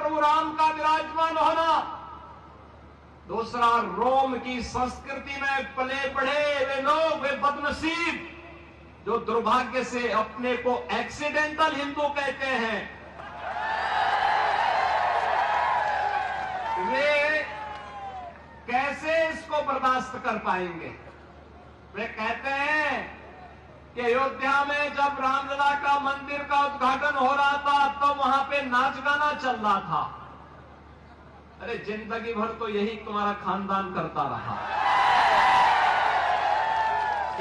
प्रभु राम का विराजमान होना। दूसरा, रोम की संस्कृति में पले बढ़े वे लोग, वे बदनसीब जो दुर्भाग्य से अपने को एक्सीडेंटल हिंदू कहते हैं, वे कैसे इसको बर्दाश्त कर पाएंगे। वे कहते हैं कि अयोध्या में जब रामलला का मंदिर का उद्घाटन हो रहा था तो वहां पे नाच गाना चल रहा था। अरे जिंदगी भर तो यही तुम्हारा खानदान करता रहा,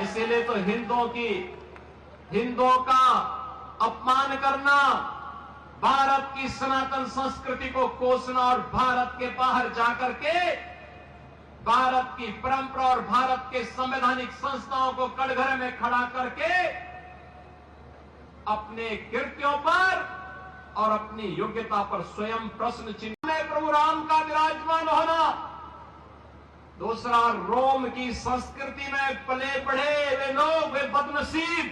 इसीलिए तो हिंदुओं का अपमान करना, भारत की सनातन संस्कृति को कोसना और भारत के बाहर जाकर के भारत की परंपरा और भारत के संवैधानिक संस्थाओं को कटघरे में खड़ा करके अपने कृत्यों पर और अपनी योग्यता पर स्वयं प्रश्न चिन्ह में प्रभु राम का विराजमान होना। दूसरा, रोम की संस्कृति में पले बढ़े वे लोग, वे बदनसीब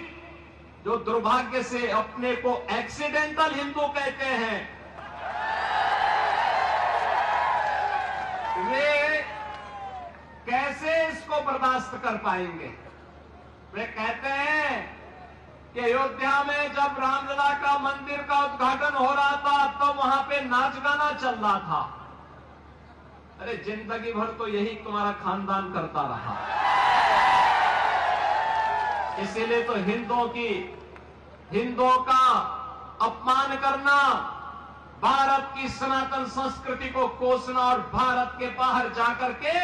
जो दुर्भाग्य से अपने को एक्सीडेंटल हिंदू कहते हैं, वे कैसे इसको बर्दाश्त कर पाएंगे। वे कहते हैं कि अयोध्या में जब रामलला का मंदिर का उद्घाटन हो रहा था तो वहां पे नाच गाना चल रहा था। अरे जिंदगी भर तो यही तुम्हारा खानदान करता रहा, इसीलिए तो हिंदुओं का अपमान करना, भारत की सनातन संस्कृति को कोसना और भारत के बाहर जाकर के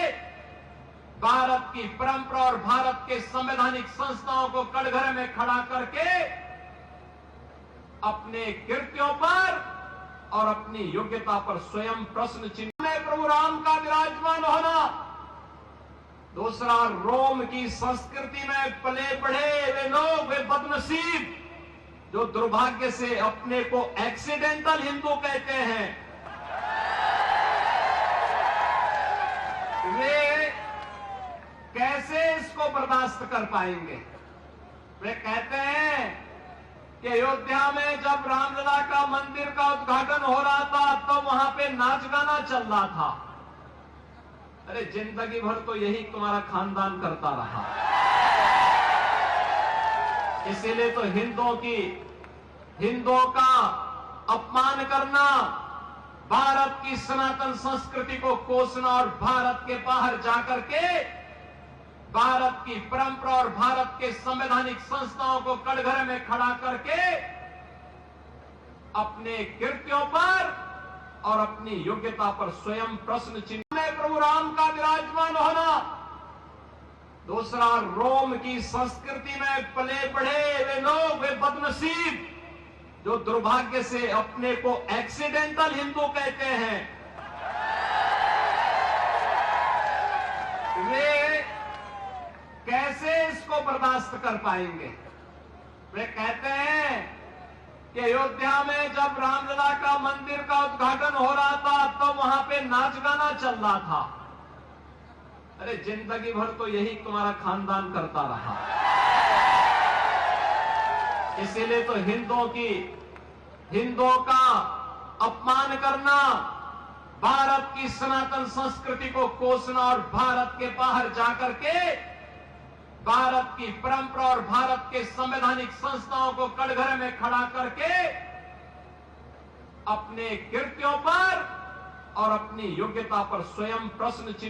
भारत की परंपरा और भारत के संवैधानिक संस्थाओं को कटघरे में खड़ा करके अपने कृत्यों पर और अपनी योग्यता पर स्वयं प्रश्न चिन्ह में प्रभु राम का विराजमान होना। दूसरा, रोम की संस्कृति में पले बढ़े वे लोग, वे बदनसीब जो दुर्भाग्य से अपने को एक्सीडेंटल हिंदू कहते हैं, वे कैसे इसको बर्दाश्त कर पाएंगे। वे कहते हैं कि अयोध्या में जब रामलला का मंदिर का उद्घाटन हो रहा था तो वहां पे नाच गाना चल रहा था। अरे जिंदगी भर तो यही तुम्हारा खानदान करता रहा, इसीलिए तो हिंदुओं का अपमान करना, भारत की सनातन संस्कृति को कोसना और भारत के बाहर जाकर के भारत की परंपरा और भारत के संवैधानिक संस्थाओं को कटघरे में खड़ा करके अपने कृत्यों पर और अपनी योग्यता पर स्वयं प्रश्न चिन्ह में प्रभु राम का विराजमान होना। दूसरा, रोम की संस्कृति में पले बढ़े वे लोग, वे बदनसीब जो दुर्भाग्य से अपने को एक्सीडेंटल हिंदू कहते हैं, वे कैसे इसको बर्दाश्त कर पाएंगे। वे कहते हैं कि अयोध्या में जब रामलला का मंदिर का उद्घाटन हो रहा था तो वहां पे नाच गाना चल रहा था। अरे जिंदगी भर तो यही तुम्हारा खानदान करता रहा, इसीलिए तो हिंदुओं का अपमान करना, भारत की सनातन संस्कृति को कोसना और भारत के बाहर जाकर के भारत की परंपरा और भारत के संवैधानिक संस्थाओं को कटघरे में खड़ा करके अपने कृत्यों पर और अपनी योग्यता पर स्वयं प्रश्न चिन्ह